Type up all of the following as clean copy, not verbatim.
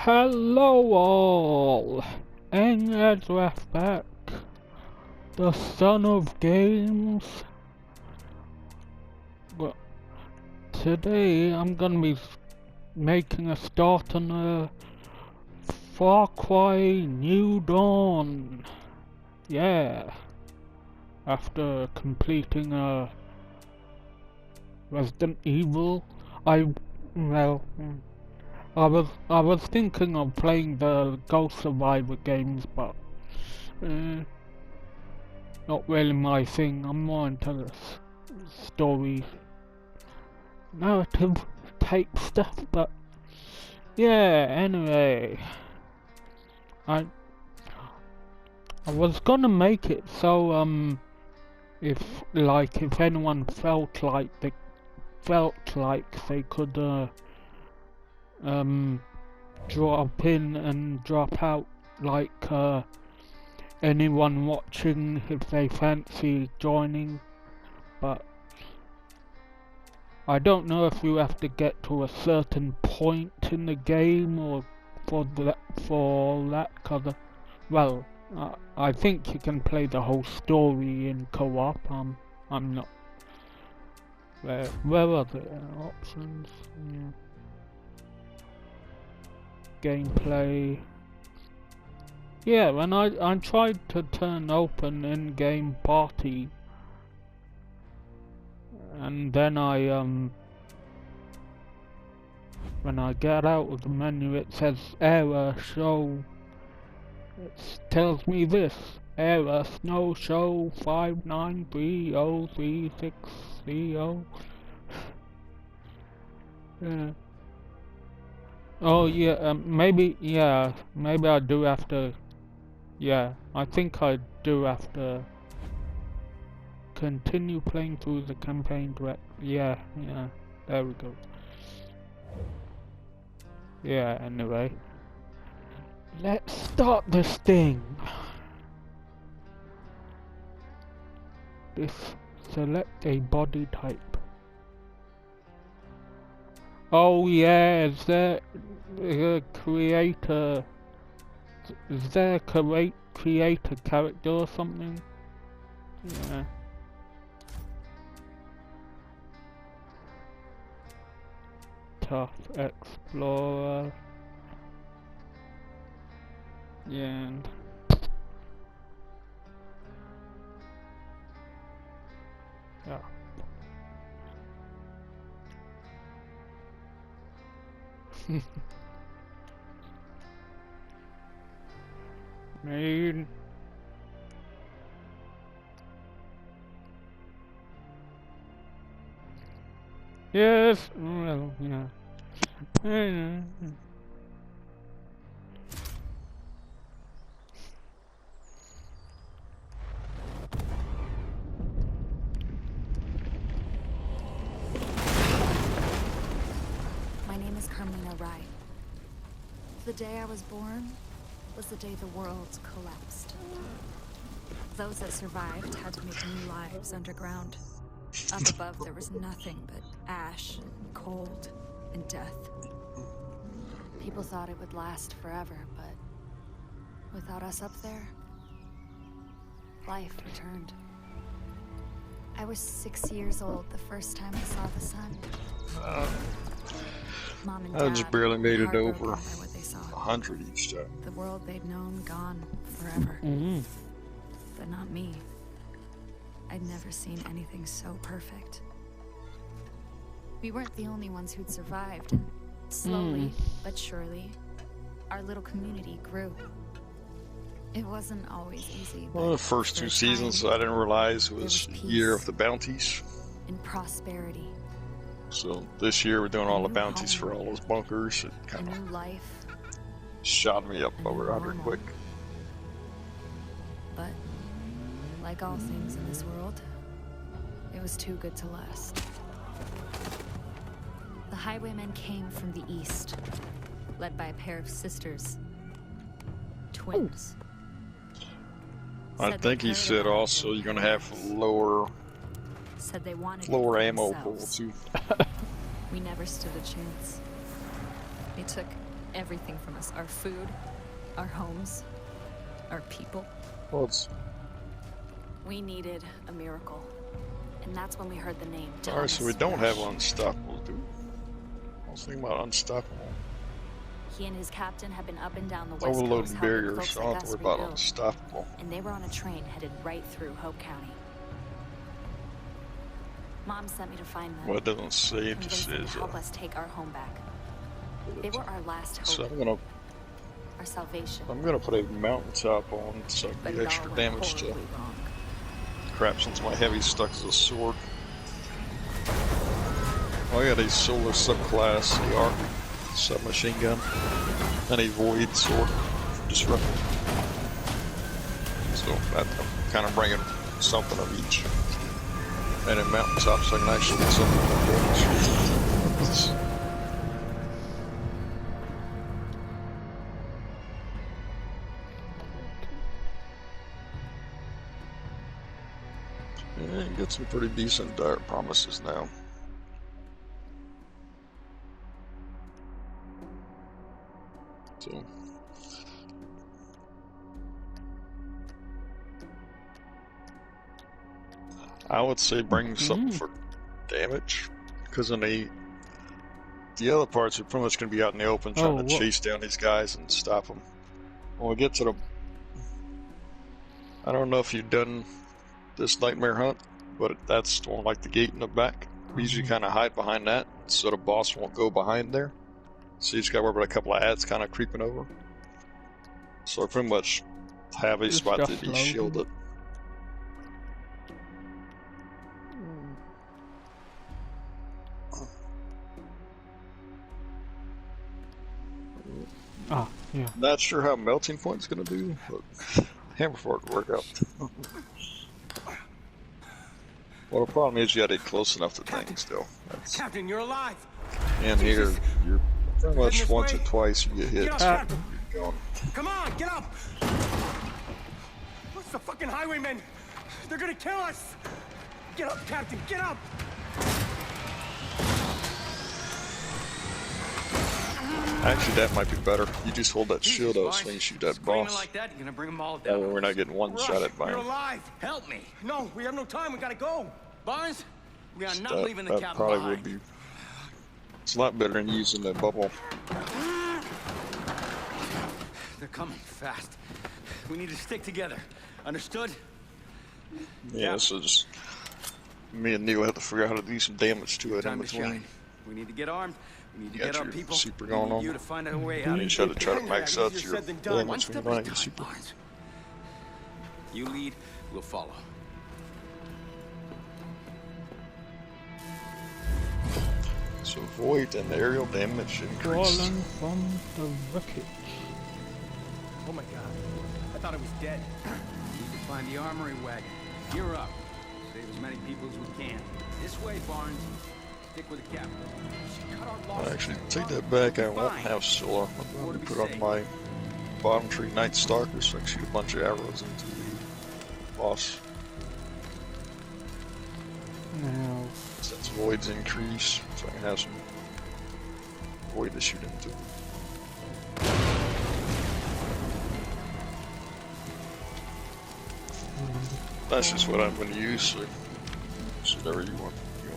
Hello all! ENG-adsraaf back, the son of games. Well, today I'm gonna be making a start on a Far Cry New Dawn. Yeah, after completing a Resident Evil, I was thinking of playing the Ghost Survivor games, but not really my thing. I'm more into the story, narrative type stuff. But yeah, anyway, I was gonna make it so if anyone felt like they could drop in and drop out, like anyone watching if they fancy joining. But I don't know if you have to get to a certain point in the game or for that cause I think you can play the whole story in co-op. I'm not. Where are the options? Yeah. Gameplay. Yeah, when I tried to turn open in-game party, and then when I get out of the menu, it says error show. It tells me this: error snow show 5930360. Yeah. Oh yeah, maybe I do have to. Yeah, I think I do have to continue playing through the campaign direct. Yeah, there we go. Yeah, anyway, let's start this thing. Select a body type. Oh yeah, is there a creator? Is there a creator character or something? Yeah. Tough explorer. Yeah. Yeah. Main. Yes. Well, yeah. The day I was born was the day the world collapsed. Those that survived had to make new lives underground. Up above there was nothing but ash, and cold, and death. People thought it would last forever, but without us up there, life returned. I was 6 years old the first time I saw the sun. Mom and Dad I just barely made it over by what they saw. 100 each time. The world they'd known gone forever. But not me. I'd never seen anything so perfect. We weren't the only ones who'd survived, and slowly but surely, our little community grew. It wasn't always easy. Well, the first two seasons I didn't realize it was Year of the Bounties. And prosperity. So this year we're doing all the bounties for all those bunkers. It kind of shot me up over 100 quick. But like all things in this world, it was too good to last. The highwaymen came from the east, led by a pair of sisters, twins. I think he said also you're gonna have lower ammo pool too. We never stood a chance. They took everything from us. Our food, our homes, our people. Well, We needed a miracle. And that's when we heard the name. alright, so we don't have Unstoppable, dude. I was thinking about Unstoppable. He and his captain had been up and down the West Coast Overloading helping barriers, folks so I don't like have to us worry about rebuild. Unstoppable. And they were on a train headed right through Hope County. Mom sent me to find them. Well, it doesn't say, it just convince them to says, help us take our home back. They were our last hope, so our salvation. I'm gonna put a mountaintop on so I But can it do extra all went damage to horribly wrong. crap since my heavy stuck as a sword. Oh, I got a solar subclass AR submachine gun and a void sword disruptor. So I'm kind of bringing something of each. And in mountaintops I can actually get something more damage. Yeah, you get some pretty decent dire promises now. So I would say bring something for damage, because in the other parts are pretty much going to be out in the open trying to chase down these guys and stop them. When we get to the, I don't know if you've done this nightmare hunt, but that's the one like the gate in the back. We usually kind of hide behind that so the boss won't go behind there. So you just got to worry about a couple of ads kind of creeping over. So I pretty much have a spot to be shielded. Ah, yeah. Not sure how melting point's gonna do, but hammer for it to work out. Well, the problem is you gotta get close enough to things still. Captain, you're alive. And here, you're pretty much once or twice you get hit. Get up, Captain. You're gone. Come on, get up. What's the fucking highwaymen? They're gonna kill us. Get up, Captain, get up. Actually, that might be better. You just hold that shield out so you can shoot that boss. Like that, you're gonna bring them all That down. way we're not getting one-shotted by You're him. alive. Help me. No, we have no time. We gotta go. Barnes, we are not That, leaving the that cabin probably behind. would be. It's a lot better than using the bubble. They're coming fast. We need to stick together. Understood? Yeah, so just me and Neil have to figure out how to do some damage to it in Time to shine. between. We need to get armed. We need to You got get our your people. super We going need on. you to find a way out. You just have to try to max out Easier your said than done. One damage when step you're at a running your time, super. Barnes. You lead, we'll follow. So void and aerial damage increase. Fallen from the wreckage. Oh my god. I thought I was dead. We need to find the armory wagon. You're up. Save as many people as we can. This way, Barnes. Stick with the captain. Actually, take that back. I won't have solar. I'm going to put on my bottom tree Night Stalker so I can shoot a bunch of arrows into the boss. Now, Since voids increase, so I can have some void to shoot into. That's just what I'm going to use, so use whatever you want. You know.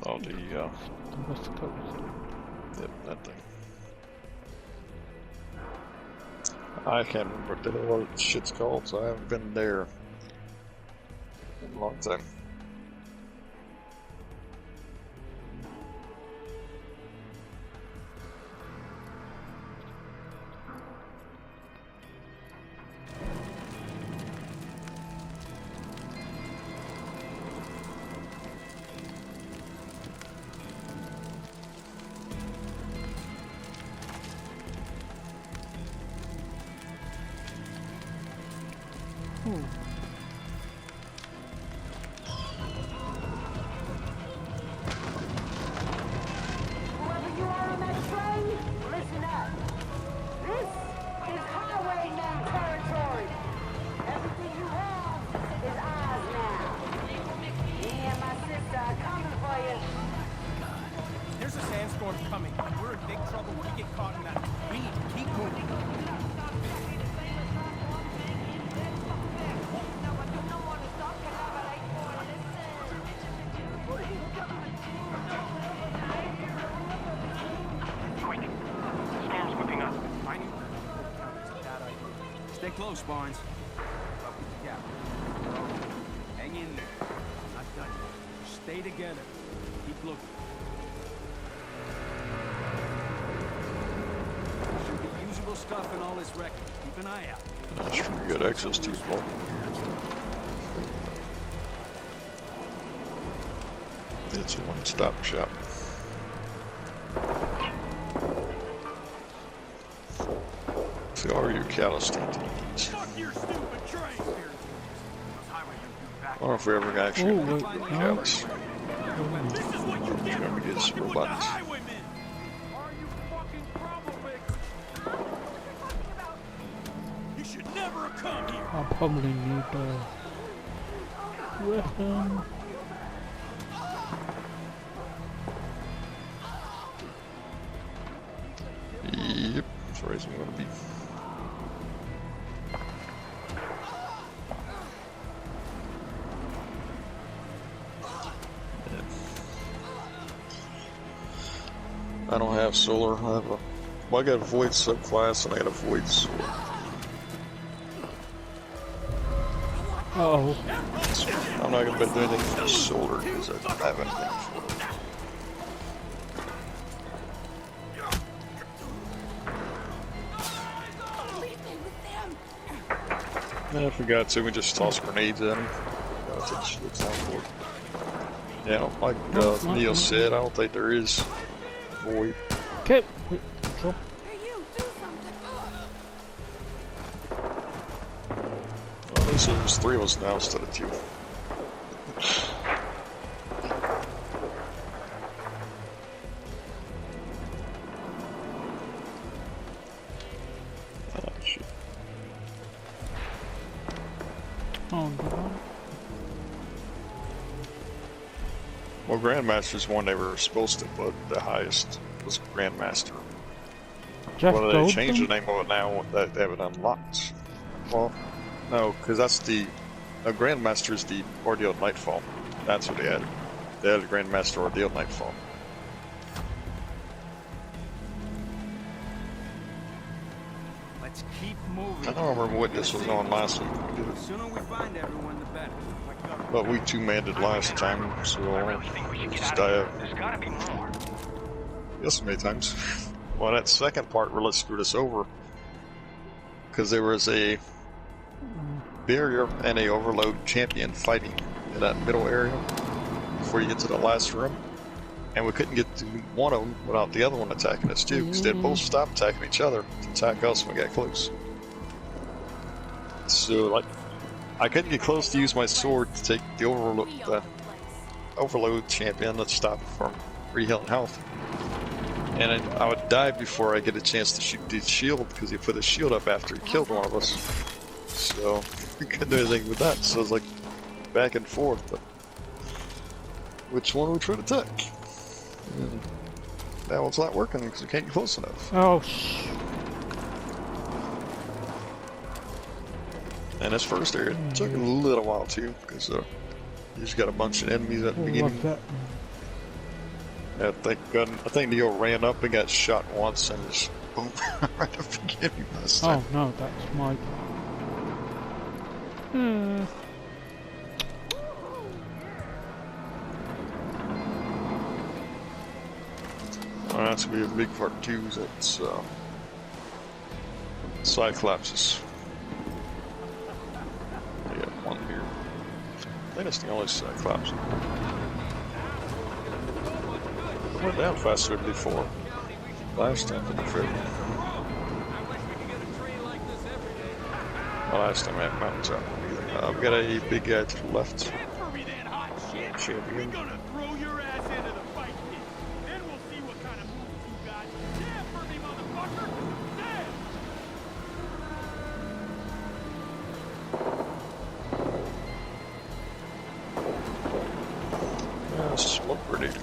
Oh, the West Coast. yep, that thing. I can't remember what the hell that shit's called, so I haven't been there in a long time. Whoever you are on that train, listen up. This storm's coming. We're in big trouble if we get caught in that. We need to keep moving. Quick. The storm's whipping up. I knew it's a bad idea. Stay close, Barnes. Up with the cap. Hang in there. I'm not done yet. Stay together. Keep looking. Should be usable stuff in all this wreckage. Keep an eye out. Not sure we got access to more. It's a one-stop shop. So are you calloused? Fuck your stupid train! I don't know if we ever actually Oh, wait, callous. This is what you get Remember for these fucking with the robots. highwaymen! Are you fucking problem fixers? You should never have come here! I'll probably need a weapon. Yep, that's where I'm gonna be. I don't have solar. I have a. Well, I got a void subclass and I got a void sword. Uh-oh. So I'm not gonna do anything for solar because I don't have anything for it. And if we got to, we just toss grenades at them. That's what shields down for. Yeah, like Neil said, I don't think there is void. Okay. Wait, drop. Well, at least there's 3 of us now instead of 2. Oh, shit. Oh, no. Well, Grandmaster's one they were supposed to put. The highest was Grandmaster. Jeff Well, they Goldblum? changed the name of it now that they have it unlocked. Well, no, because that's the Grandmaster is the Ordeal Nightfall. That's what they added. They added Grandmaster Ordeal Nightfall. Let's keep moving. I don't remember what this was on last week. The sooner we find everyone, the better. But we 2-manned it last time, so I really think we should get just out of die here. up. There's gotta be more. Yes, many times. Well, that second part really screwed us over. Because there was a barrier and a overload champion fighting in that middle area before you get to the last room. And we couldn't get to one of them without the other one attacking us too, because they'd both stop attacking each other to attack us when we got close. So, like, I couldn't get close to use my sword to take the overload champion to stop it from re-healing health. And I would die before I get a chance to shoot the shield, because he put a shield up after he killed one of us. So, we couldn't do anything with that, so it was like back and forth. But which one we try to attack? And that one's not working because we can't get close enough. Oh, And this first area took a little while too, because you just got a bunch of enemies at the what was beginning. that? I think Neo ran up and got shot once and just boom, right at the beginning last time. Oh, no, that's my... Well, that's gonna be a big part too. That's Cyclopses. We got one here. I think it's the only Cyclops. Went down faster than before. Last time, to be fair. Well, last time I had mountains out. We've got a big guy to the left. Champion. Smoke grenade.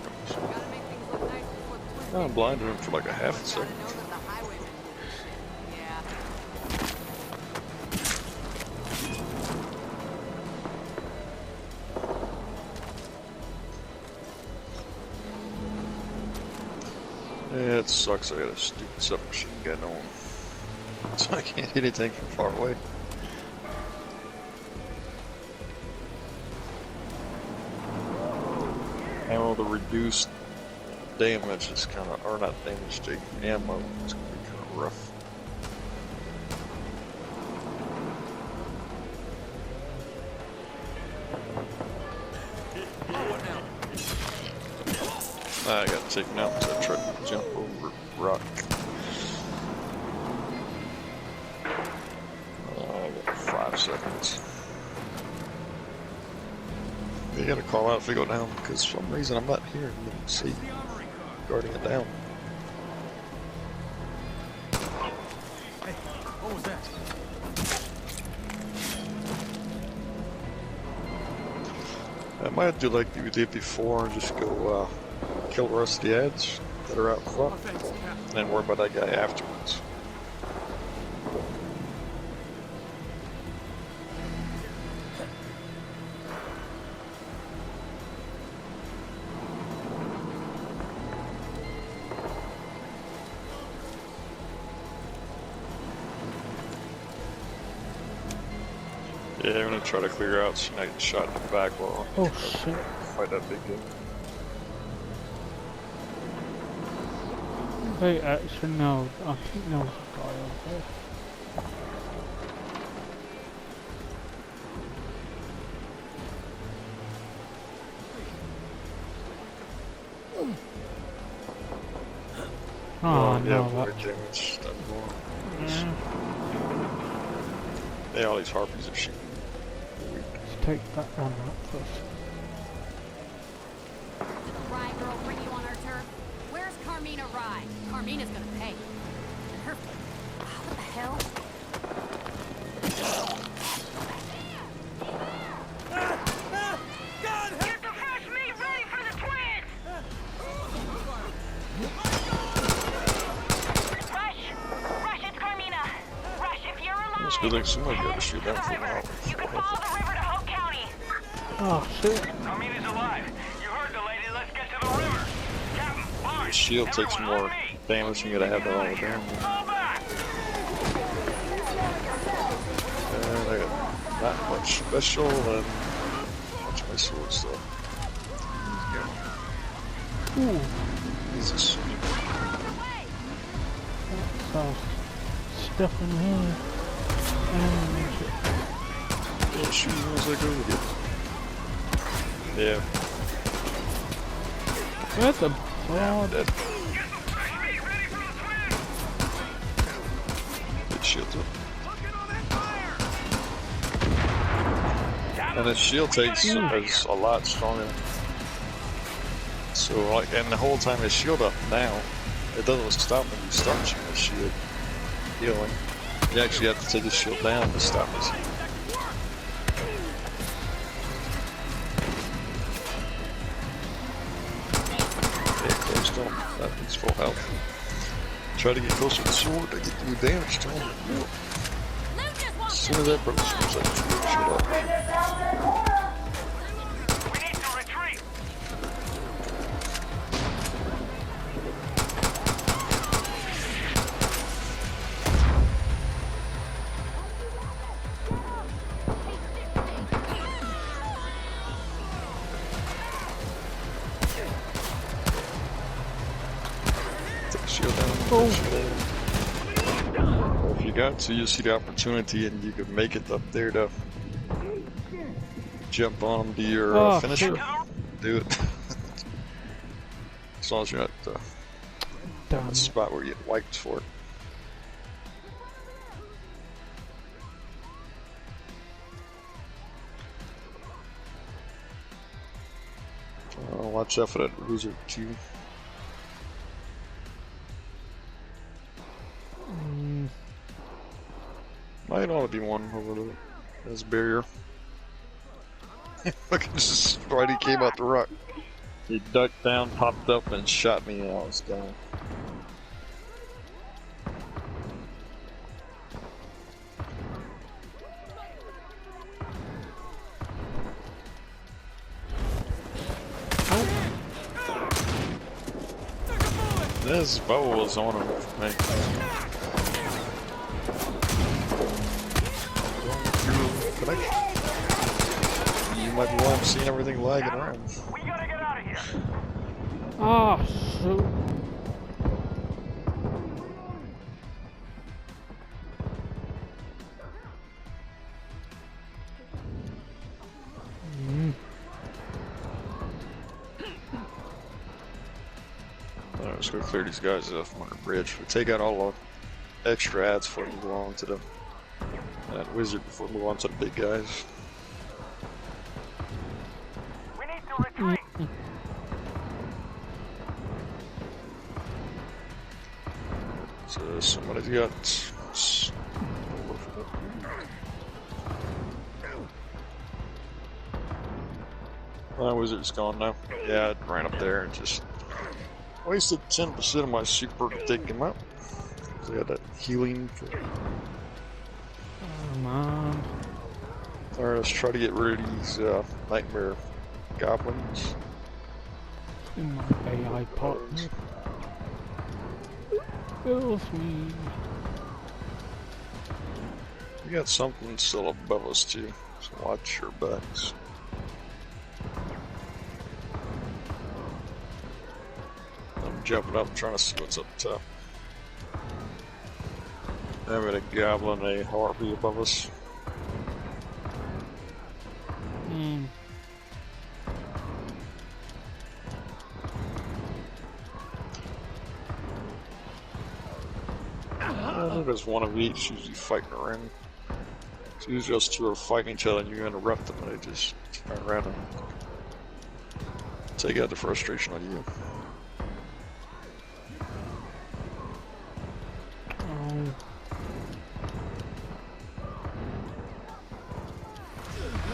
Oh, blinded him for like a half a second. Know that the highwaymen do this shit. Yeah. Yeah, it sucks. I got a stupid submachine gun on, so I can't hit anything from far away. Ammo, the reduced damage is kind of, or not damage, taking ammo is going to be kind of rough. I got taken out because I tried to jump over a rock. I got 5 seconds. You gotta call out if we go down because for some reason I'm not hearing them see guarding it down. Hey, what was that? I might do like we did before and just go kill the rest of the ads that are out front, and then worry about that guy afterwards. Yeah, I'm gonna try to clear out so I can shot in the back while Oh shit. fight that big guy. Wait, actually no, I think there was a guy over there. Oh yeah, no, more that... damage. Yeah. Yeah, all these harpies are shooting. Let's take that one out first. Did the Rye girl bring you on our turf? Where's Carmina Rye? Carmina's gonna pay. Her... What the hell? Get the fresh meat ready for the twins! Rush, it's Carmina. Rush, if you're alive, It's good like somebody got to shoot that for now. you can follow the river to Hope County. Oh shit. Carmina's alive. You heard the lady. Let's get to the river. Captain, The Barnes, shield takes everyone more on me. damage than you gotta have that all the damage. Fall back. And I got not much special and watch my sword stuff. Ooh, Jesus. so stuff in here. And Oh shoot, where's that go again? Yeah, where's the I'm blood? dead. Get the fresh meat ready for the twins. Get shields up. Looking on that fire. And the shield takes is a lot stronger. So like, and the whole time his shield up now, it doesn't stop when you start shooting the shield healing. You actually have to take his shield down to stop his healing. Yeah, close to him. That means full health. Try to get closer to the sword to get you damage to him. As soon as that broke the sword, like, shut up. We need to retreat. Take the shield down. Oh. If you got to, you see the opportunity and you could make it up there to jump on him to your finisher. Do it. As long as you're not Damn the it. spot where you get wiped for it. Watch out for that Wizard too. Might ought to be one over there. There's a barrier. Look, just right he came out the rock. He ducked down, popped up, and shot me, and I was down. His bow was on him, man. Connection. You might be why I'm seeing everything lagging around. We gotta get out of here. Ah, shoot. Alright, let's go clear these guys off from under the bridge. We'll take out all the extra ads before we move on to that wizard before we move on to the big guys. We need to retreat. So somebody's got. Wizard's gone now. Yeah, I ran up there and just wasted 10% of my super to take him out. They had that healing. Come on. Alright, let's try to get rid of these nightmare goblins. In my AI partner. Kills me. We got something still above us too, so watch your backs. I'm jumping up trying to see what's up top. I'm at a goblin, a harpy above us. There's one of each usually fighting around. So usually those two are fighting each other and you interrupt them and they just turn around and take out the frustration on you.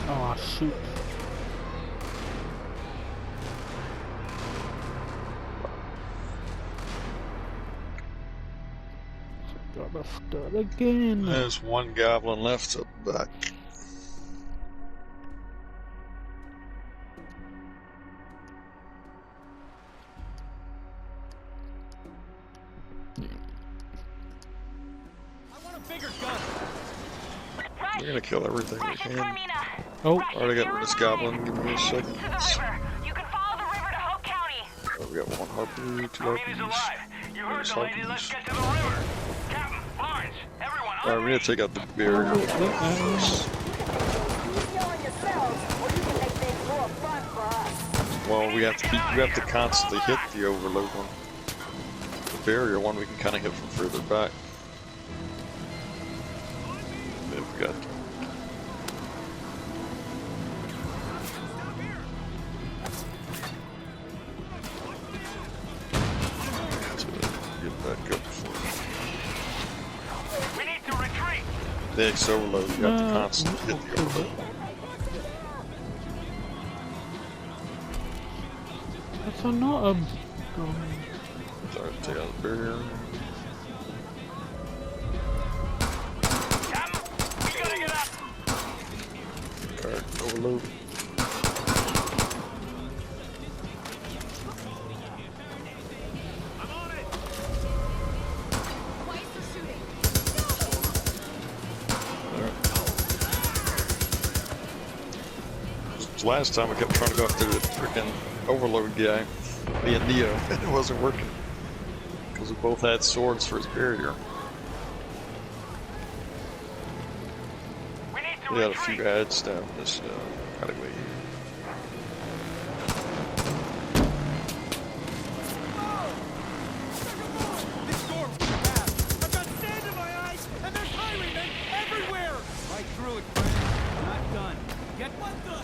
Oh, shoot. Gotta start again. There's one goblin left up back. I want a bigger gun. We're gonna kill everything we can. Oh, Alright, I got rid of this goblin. Give me a second. To the river. You can follow the river to Hope County. Oh, we got one harpy, two Carmina's harpies. alive. You heard There's the lady. Let's harpies. get to the river. Captain, Barnes, everyone. Alright, we need to take out the barrier first. Well, we have to constantly hit the overload one. The barrier one we can kind of hit from further back. If we got. To get back up before. We need to retreat. The X overload, you have to constantly hit the overload. that's not Sorry, take out the barrier. Captain, we gotta get up. Card overload. I'm on it. Why is there shooting? Last time I kept trying to go after the freaking overload guy, being Neo, and it wasn't working. Because we both had swords for his barrier. We need to We had a retreat. few ads down this alleyway. This storm's too fast. I've got sand in my eyes, and there's highwaymen everywhere. Right through it, friend. Not done. Get what the?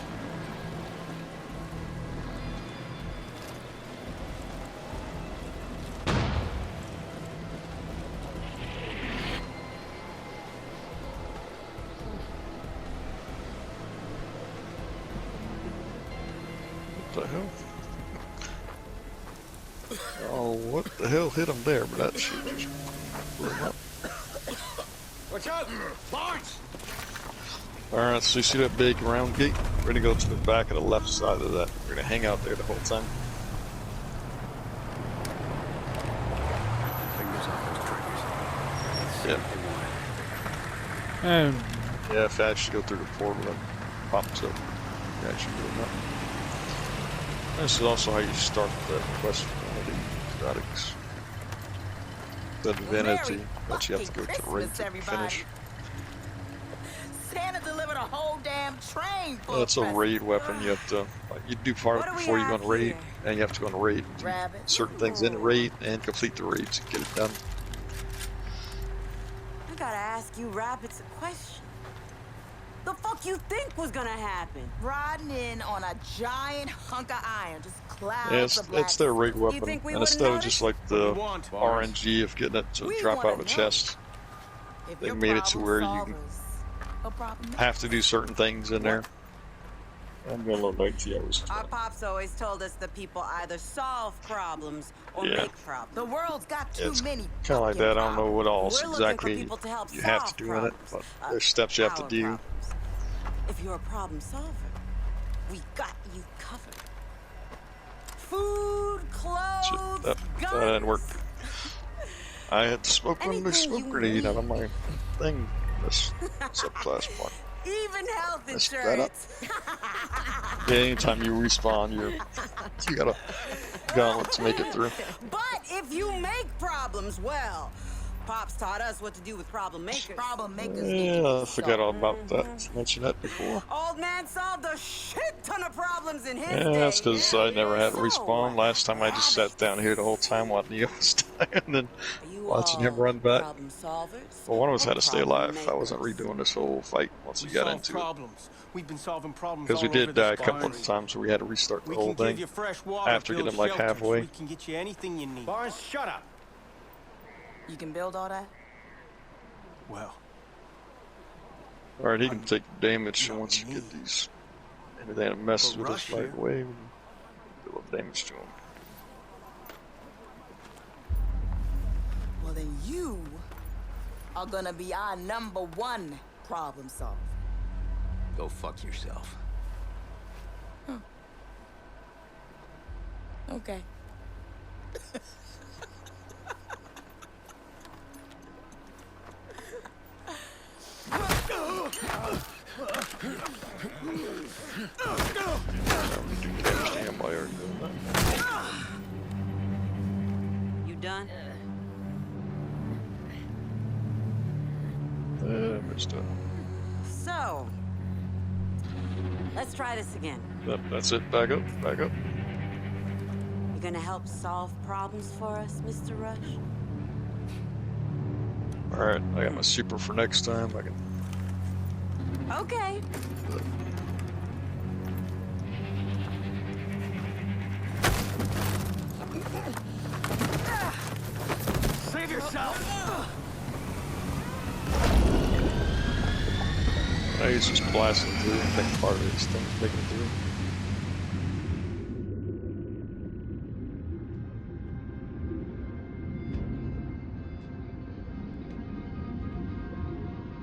What the hell? Oh, what the hell hit him there? But that shit just blew him up. Watch out, Barnes! Alright, so you see that big round gate? We're gonna go to the back of the left side of that. We're gonna hang out there the whole time. Um, Yeah, if you actually go through the portal, it pops up. You actually doing that. This is also how you start the quest for one of the exotics. The divinity that you have to go to raid to finish. Santa delivered a whole damn train full That's of a raid presents. weapon. You have to, like, you do part What of do it we before you go have on raid, here? and you have to go on raid, do Rabbits? certain things in the raid, and complete the raid to get it done. I gotta ask you rabbits a question. The fuck you think was gonna happen? Riding in on a giant hunk of iron, just clouds Yeah, of black it's their raid smoke. You weapon, think we and wouldn't instead of just notice? like the want, Barnes? RNG of getting it to We drop out of wanna a know chest, if they your made it to problem where you solvers a problem. have to do certain things in there. I'm going a little late to you. Our pops always told us that people either solve problems or Yeah. make problems. The world's got too It's many. kind of like fucking that. I don't know what else We're looking for exactly people to help you have solve to do in it, problems. but there's steps you have to Our do. problems. If you're a problem solver, we got you covered. Food, clothes, That guns. didn't work. I had to smoke one of the Anything smoke you grenade out of need. my thing. This subclass part. Even health Messed that up. insurance. Yeah, anytime you respawn, you got a gauntlet to make it through. But if you make problems, well, Pops taught us what to do with problem makers. Problem makers need to Yeah, be I forgot all solved. about that. I mentioned that before. Old man solved a shit ton of problems in his Yeah, day. that's because I never had to So, respawn. Last time I just sat down here the whole time watching you guys die and then Are you watching him all run back. problem solvers Well, one of us or had to stay problem alive. I wasn't makers? redoing this whole fight once we got solve into it. problems. We've been solving problems Because we all did over die a this couple barn. of times where we had to restart the We whole can give thing. you fresh water, after build getting, like, shelters. halfway. We can get you anything you need. Barnes, shut up. You can build all that? Well, Alright, he can take damage No, once you me. get these. Anything that messes But with Rush us right here. away, we can do a little damage to him. Well, then you are gonna be our #1 problem solver. go fuck yourself. Okay. We do damage to him while you're doing that. You done? Missed it. So, let's try this again. That's it. Back up. Back up. You gonna help solve problems for us, Mr. Rush? Alright, I got my super for next time. I can. Okay. Save yourself. He's just blasting through and taking part of these things, making it through.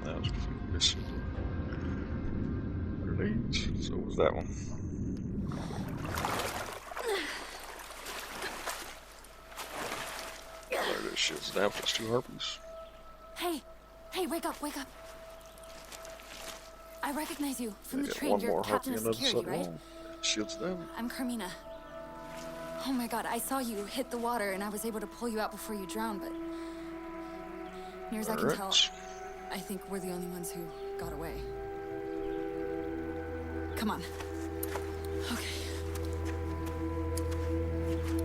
That was missing. Grenades. So was that one. There it is. Shields down plus 2 harpies. Hey, wake up, wake up. I recognize you from I the got train. one You're more captain harpy of on the other security, side right? wall. Shields down. I'm Carmina. Oh my god, I saw you hit the water and I was able to pull you out before you drowned, but near as I can tell, Alright. I think we're the only ones who got away. Come on. Okay.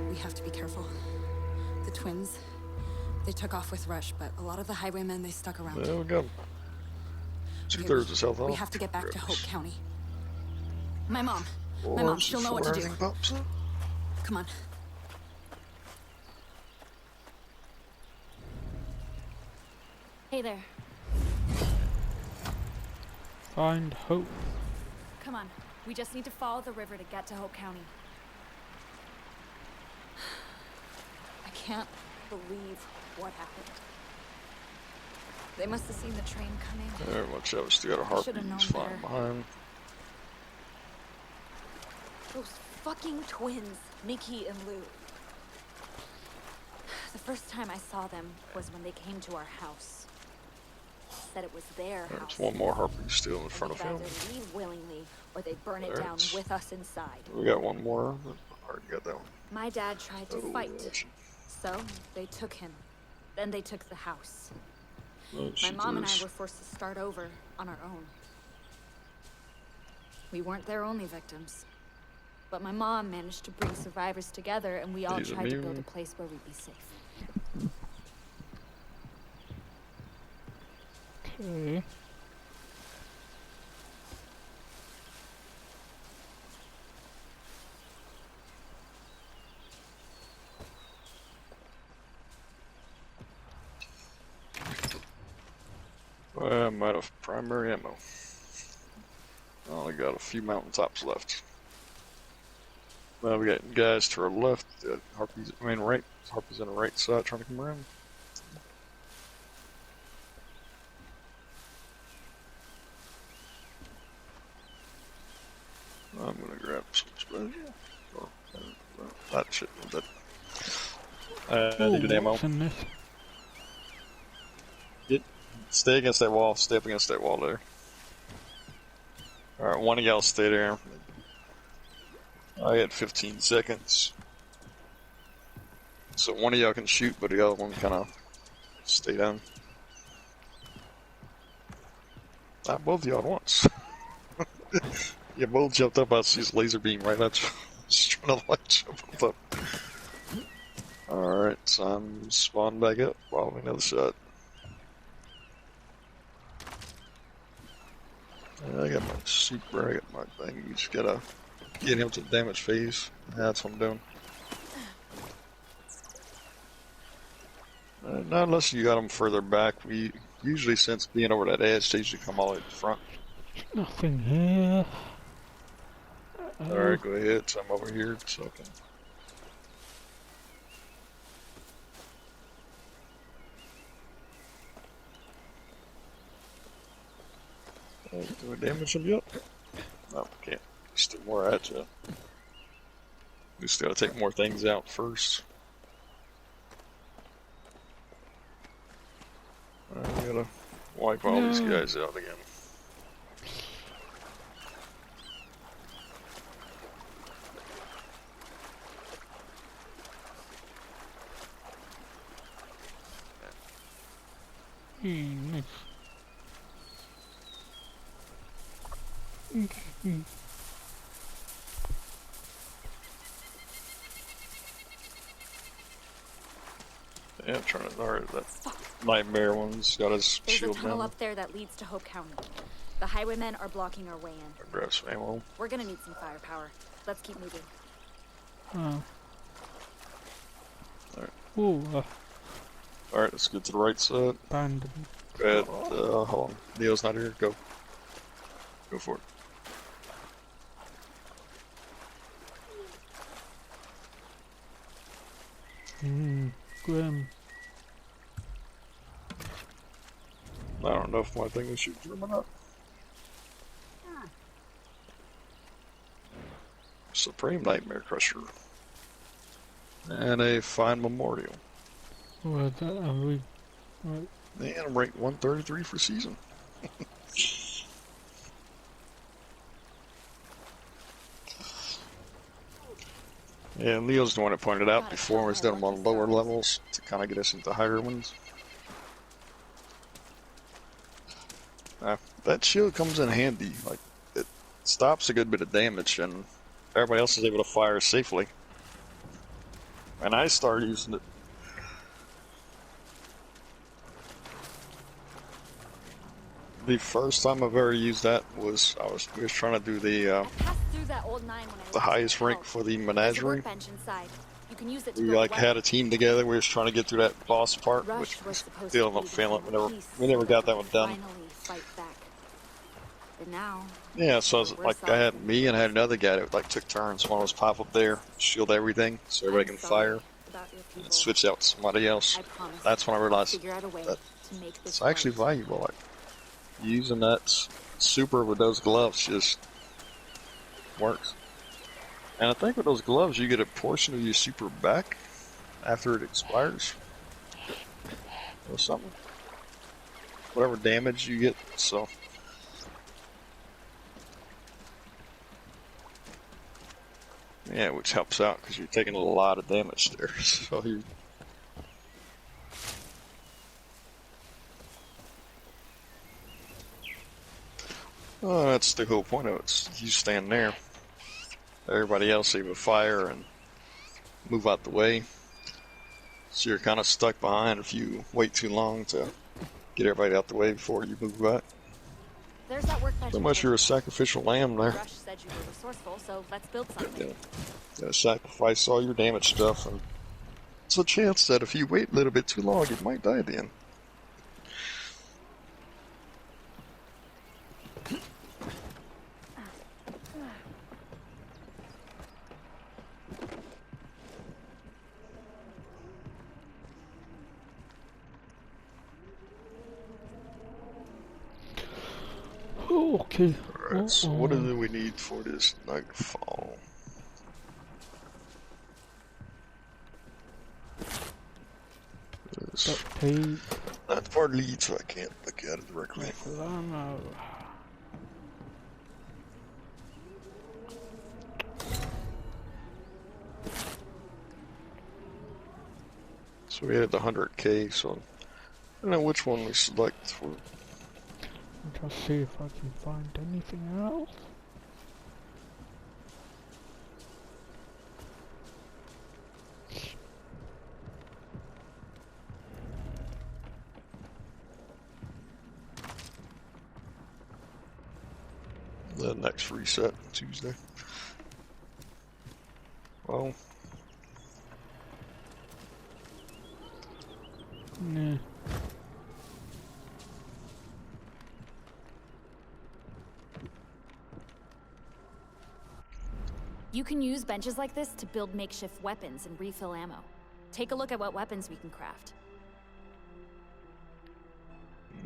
We have to be careful. The twins, they took off with Rush, but a lot of the highwaymen, they stuck around. There we go. Okay, 2/3 is health off. We have to get back to Hope County. My mom, Or she'll know what to before do. anything pops up. Come on. Hey there. Find hope. Come on. We just need to follow the river to get to Hope County. I can't believe what happened. They must have seen the train coming. There, watch out. We still got a harpy. should've known He's flying better. behind. Those fucking twins, Nikki and Lou. The first time I saw them was when they came to our house. said it was their There's house. one more harpy still in And front of they'd him. either leave willingly, or they'd burn it There down it is. with us inside. We got one more. Already got that one. My dad tried to Oh, fight, gotcha. so they took him. Then they took the house. Oh, My mom and I Jesus. were forced to start over on our own. We weren't their only victims. But my mom managed to bring survivors together, and we all He's tried to build immune. a place where we'd be safe. Okay. I'm out of primary ammo. I only got a few mountaintops left. Well, we got guys to our left. Harpies, I mean right. Harpies on the right side trying to come around. I'm gonna grab some special. Oh, that shit. That. I needed ammo. What's in this? Stay against that wall. Stay up against that wall there. Alright, one of y'all stay there. I had 15 seconds. So one of y'all can shoot, but the other one kind of stay down. Not both of y'all at once. You both jumped up. I see his laser beam right at you. Just trying to like jump up. Alright, so I'm spawned back up. Following the other side. I got my super, I got my thing. You just gotta get him to the damage phase. That's what I'm doing. Not unless you got him further back. We usually, since being over that edge, they usually come all the way to the front. Nothing here. Alright, go ahead. So I'm over here, so I can. Do I damage him yet? No, can't. Still more at you. We just gotta take more things out first. I gotta wipe all these guys out again. Nice. Yeah, I'm trying to. Alright, that nightmare one's got his There's a shield tunnel down. up there that leads to Hope County. The highwaymen are blocking our way in. I grab some ammo. We're gonna need some firepower. Let's keep moving. Oh. Alright. Ooh, Alright, let's get to the right side. abandoned. Go ahead. Hold on. Neo's not here. Go. Go for it. Grim. I don't know if my thing is shooting through him or not. Supreme Nightmare Crusher. And a fine memorial. Where's that? Are we? Right. And I'm ranked 133 for season. Yeah, Leo's the one that pointed out before we was doing them on lower levels to kind of get us into higher ones. That shield comes in handy. Like, it stops a good bit of damage, and everybody else is able to fire safely. And I started using it. The first time I've ever used that was we was trying to do the highest rank for the menagerie. We like had a team together. We was trying to get through that boss part, which we still ended up failing. We never got that one done. Yeah, so I was, like I had me and I had another guy that like took turns. One was pop up there, shield everything, so everybody can fire, and switch out to somebody else. That's when I realized that it's actually valuable. Like using that super with those gloves just works. And I think with those gloves, you get a portion of your super back after it expires, or something. whatever damage you get. So yeah, which helps out because you're taking a lot of damage there. So you. Oh, that's the whole point of it. It's you stand there. Everybody else either fire and move out the way. So you're kind of stuck behind if you wait too long to get everybody out the way before you move back. There's that workbench. So much you're a sacrificial lamb there. Rush said you were resourceful, so let's build something. Yeah. You sacrifice all your damage stuff, and it's a chance that if you wait a little bit too long, you might die at the end. Okay. Alright, so what do we need for this nightfall? Duct tape. Not far lead, so I can't look at it directly. Ammo. So we had the 100k, so I don't know which one we select for. Just see if I can find anything else. The next reset Tuesday. Well, Nah. You can use benches like this to build makeshift weapons and refill ammo. Take a look at what weapons we can craft.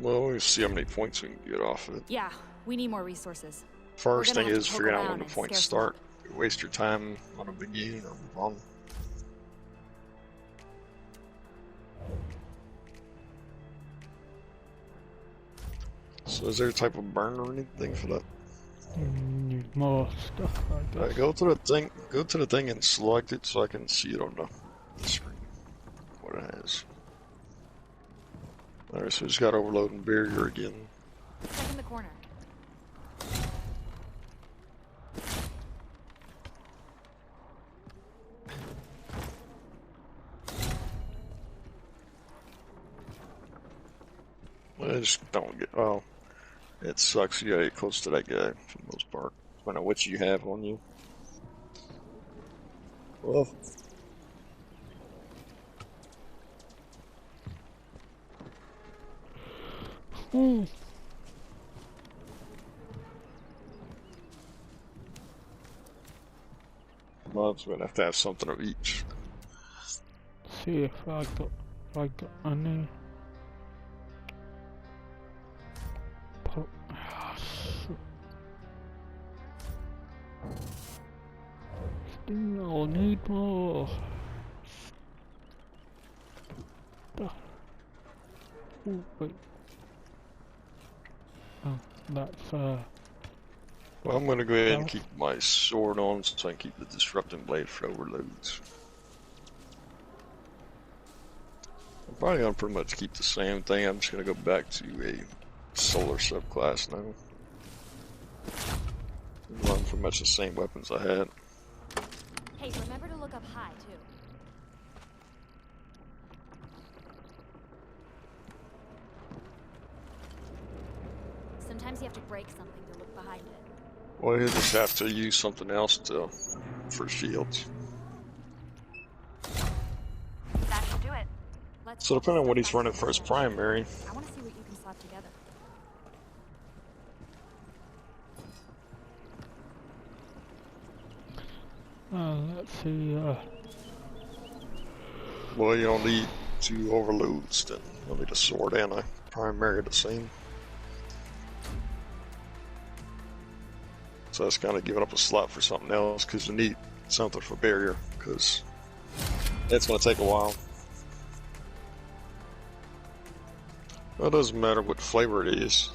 well, we'll see how many points we can get off of it. Yeah, we need more resources. First We're thing gonna have is to poke figuring out around when the and points scare some start. Waste your time on a begin or move on. So is there a type of burn or anything for that? Need more stuff, I guess. Alright, go to the thing and select it so I can see it on the screen. What it has. Alright, so it's got overload and barrier again. Check in the corner. I just don't get. Oh, it sucks. You gotta get close to that guy for the most part. I don't know what you have on you. Well, well, we're gonna have to have something of each. See if I got any. Still need more stuff. Oh, wait. Oh, that's Well, I'm gonna go ahead and keep my sword on so I can keep the disrupting blade for overloads. I'm probably gonna pretty much keep the same thing. I'm just gonna go back to a solar subclass now. Run pretty much the same weapons I had. Hey, remember to look up high, too. Sometimes you have to break something to look behind it. Well, you just have to use something else for shields. That should do it. Let's So depending on what he's running for his primary, I want to see what you can slap together. let's see. well, you don't need 2 overloads. Then you'll need a sword and a primary the same. So that's kind of giving up a slot for something else because you need something for barrier because it's going to take a while. Well, it doesn't matter what flavor it is.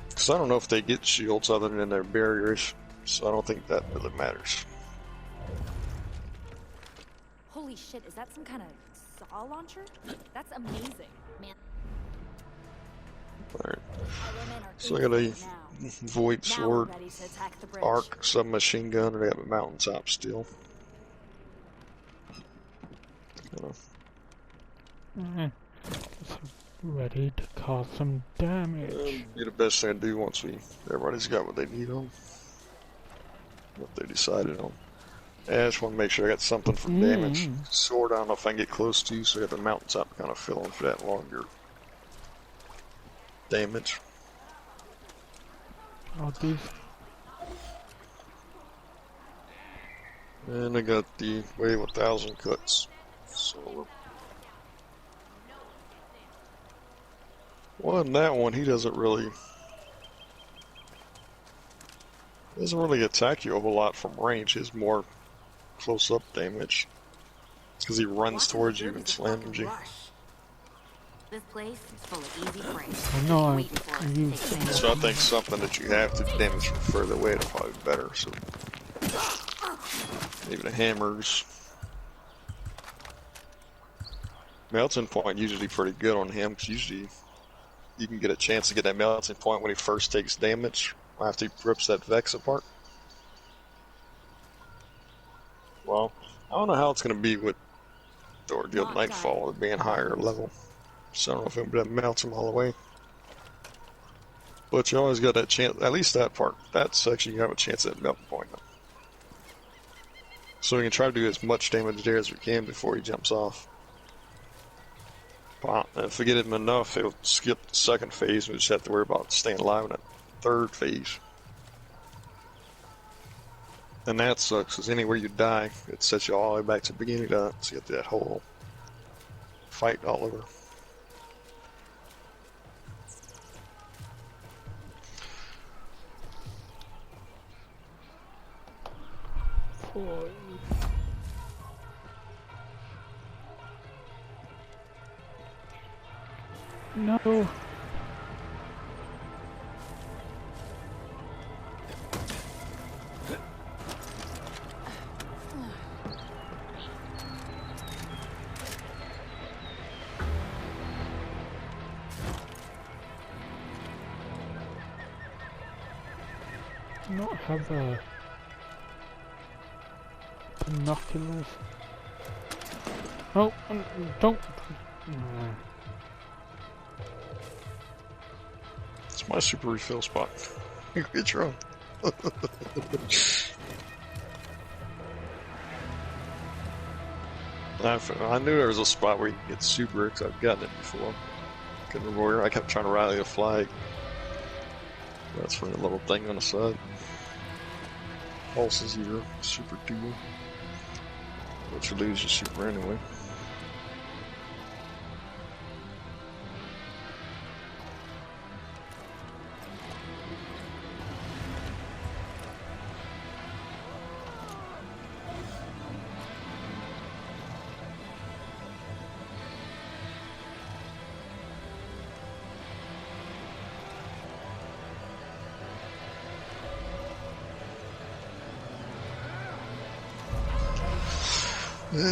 Because I don't know if they get shields other than their barriers, so I don't think that really matters. Holy shit, is that some kind of saw launcher? That's amazing, man. Alright. Our women are So I got a easy now. void Now sword, we're ready to attack the bridge. arc, submachine gun, and I got a mountaintop still. Ready to cause some damage. Be the best thing to do once everybody's got what they need on. What they decided on. Yeah, I just want to make sure I got something for damage. Sword, I don't know if I can get close to, so I got the mountaintop kind of filling for that longer damage. I'll do. And I got the wave 1,000 cuts. So, well, in that one, he doesn't really attack you a whole lot from range. He's more close-up damage. It's because he runs towards you and slams you. This place is full of easy prey. I know Waiting for us to take advantage. So I think something that you have to damage from further away is probably better. So maybe the hammers. Melting point usually pretty good on him, because usually you can get a chance to get that melting point when he first takes damage after he rips that Vex apart. Well, I don't know how it's going to be with the Ordeal Nightfall being higher level. So I don't know if it melts him all the way. But you always got that chance, at least that part, that section, you have a chance at melting point. So we can try to do as much damage there as we can before he jumps off. And if we get him enough, he'll skip the second phase, and we just have to worry about staying alive in that third phase. And that sucks, because anywhere you die, it sets you all the way back to the beginning of that, so you get that whole fight all over. No. Not have a binoculars. Oh, don't. It's my super refill spot. Get your own. I knew there was a spot where you can get super, because I've gotten it before. Couldn't remember where. I kept trying to rally a flag. That's for a little thing on the side. Pulses your super duel. But you lose your super anyway. Yeah.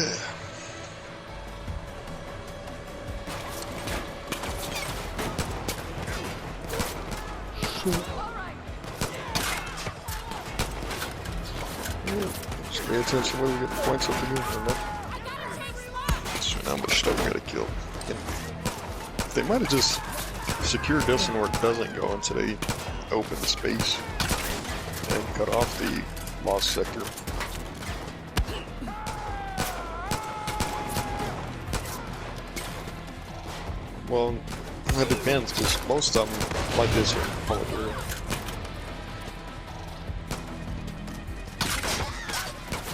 Just pay attention where we get the points up again from that. So now much stuff we gotta kill. They might have just secured this one where it doesn't go until they open the space and cut off the lost sector. Well, it depends, because most of them like this are all through.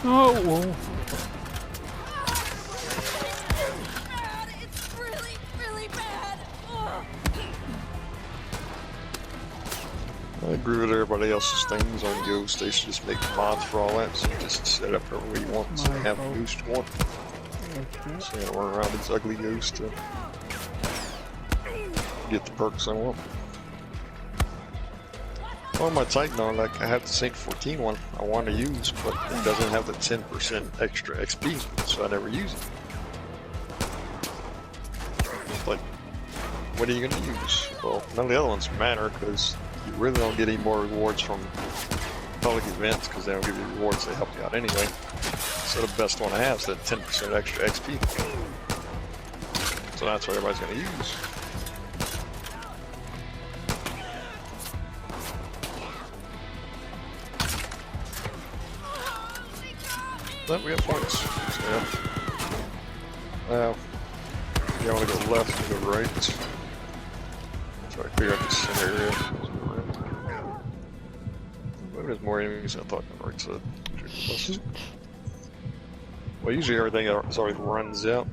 Oh, well. It's really, really bad. Ugh. I agree with everybody else's things on Ghost. They should just make mods for all that, so you just set up however you want, so you have the Ghost you want. So you don't run around these ugly Ghosts. get the perks I want. On my Titan on, like I have the Saint 14 one I want to use, but it doesn't have the 10% extra XP, so I never use it. Like, what are you going to use? Well, none of the other ones matter because you really don't get any more rewards from public events because they don't give you rewards, they help you out anyway. So the best one I have is that 10% extra XP. So that's what everybody's going to use. But we have points. So, yeah. Now, you want to go left and go right. So I figure out the center area. Maybe there's more enemies than I thought on the right side. Well, usually everything already runs out.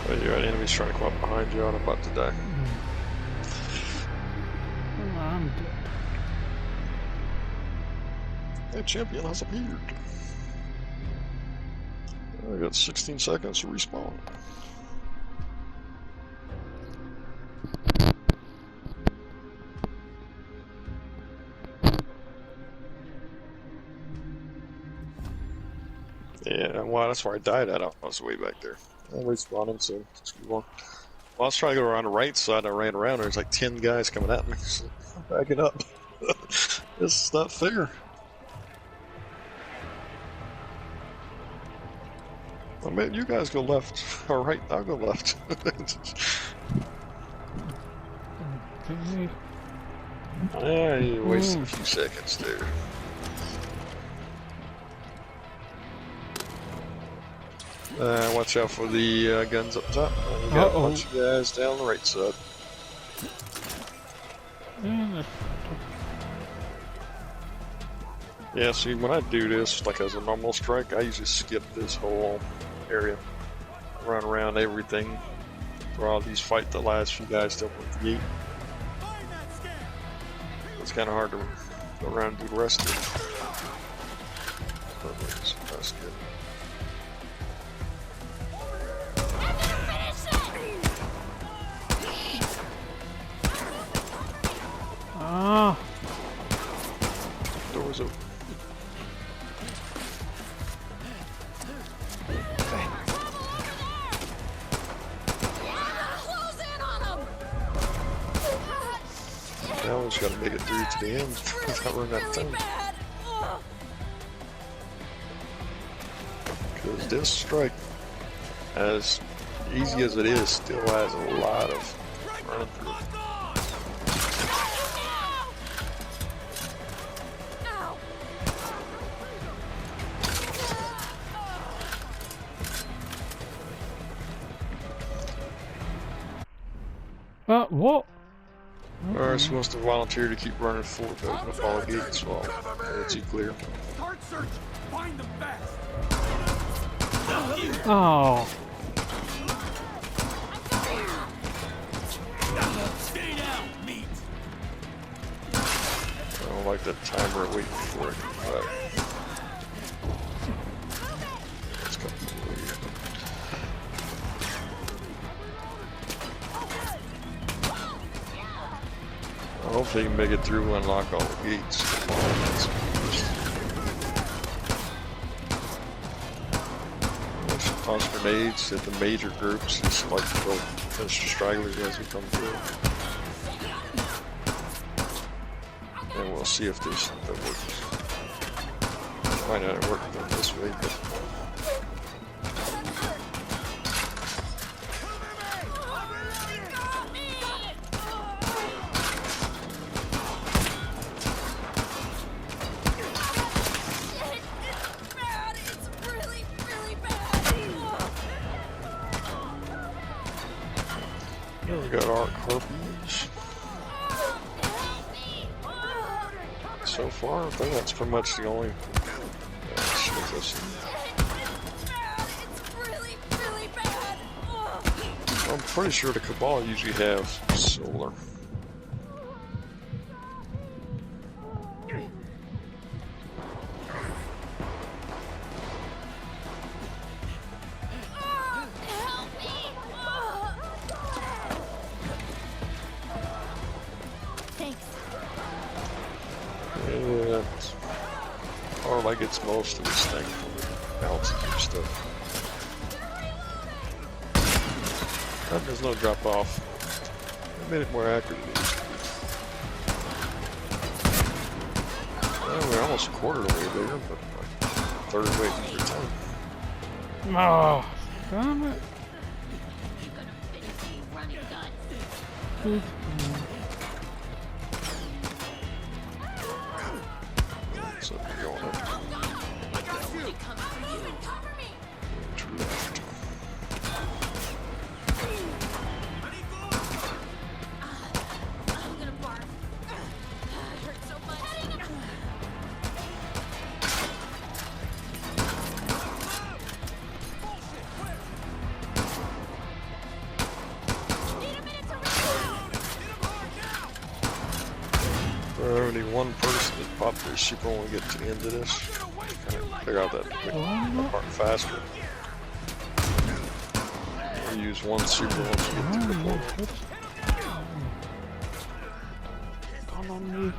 But you got enemies trying to come up behind you and I'm about to die. I'm dead. That champion has appeared. I got 16 seconds to respawn. Yeah, well, that's where I died at. I was way back there. I'm respawning, so let's keep on. Well, I was trying to go around the right side. I ran around. There's like 10 guys coming at me. So I'm backing up. This is not fair. Well, man, you guys go left. Or right, I'll go left. Yeah, you wasted a few seconds there. Watch out for the guns up top. We got a bunch of guys down the right side. Yeah, see, when I do this, like as a normal strike, I usually skip this whole area. Run around everything. For all these fight the last few guys to open the gate. It's kind of hard to go around and do the rest of it. That's good. Ah. Doors open. Now we just gotta make it through to the end without running out of time. Because this strike, as easy as it is, still has a lot of running through it. What? Alright, so wants to volunteer to keep running forward to open up all the gates while it's clear. Start search. Find them fast. Oh. Stay down, meat. I don't like that timer waiting for it. Right. Let's go. Hopefully you can make it through and unlock all the gates. There's some toss grenades at the major groups, just like to go finish the stragglers as we come through. And we'll see if that works. Might not work this way, but we got arc harpies. So far, I think that's pretty much the only I'm pretty sure the Cabal usually have solar. like gets most of his thing from the bounces and stuff. There's no drop off. I made it more accurate than it used to be. Well, we're almost a quarter of the way there, but like third way through the time. Oh, damn it. So we're going up. To left. Only one person that popped their super when we get to the end of this. Kind of figure out that part faster. We use one super once we get to the point. Gone on me.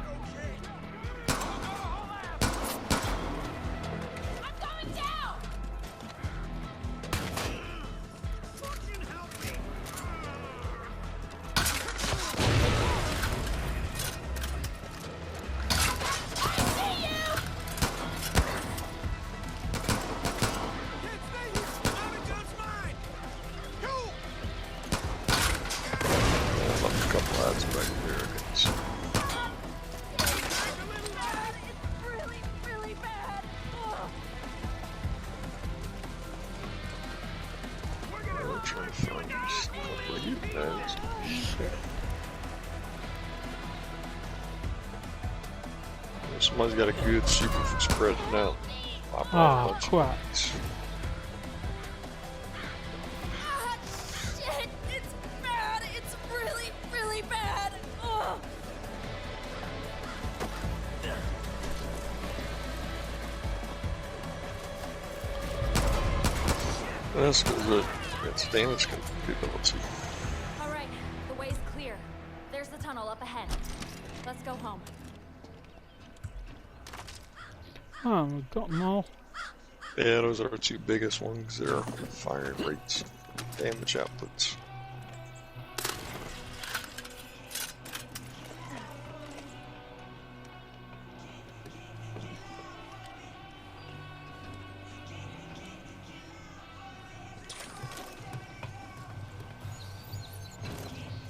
Somebody's got a good super for spreading out. Oh, crap. Shit! It's bad! It's really, really bad! Ugh. That's because it's damage capability. Alright, the way's clear. There's the tunnel up ahead. Let's go home. Oh, we've got more. Yeah, those are the two biggest ones. They're firing rates, damage outputs.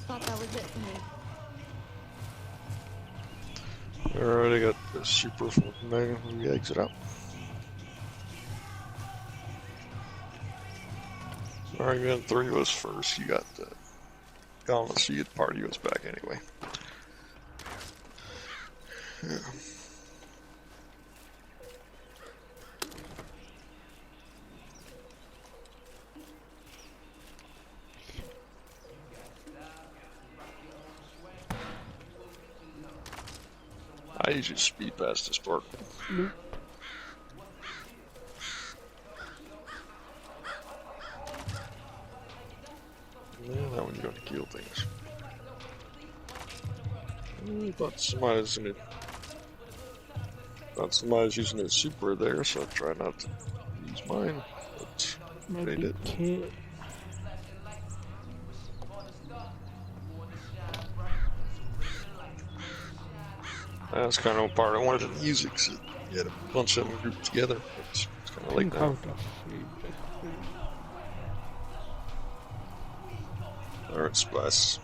Thought that was it for me. Alright, I got the super from Megan when we exit out. Alright, we got three of us first. You got the gauntlet, so you get part of you us back anyway. Yeah. I usually speed past this part. Nope. Yeah, that one's going to kill things. I thought somebody's using their super there, so I try not to use mine. But they did. Kid. That's kind of a part I wanted to use it because you had a bunch of them grouped together. It's kind of like that. Alright, Splash.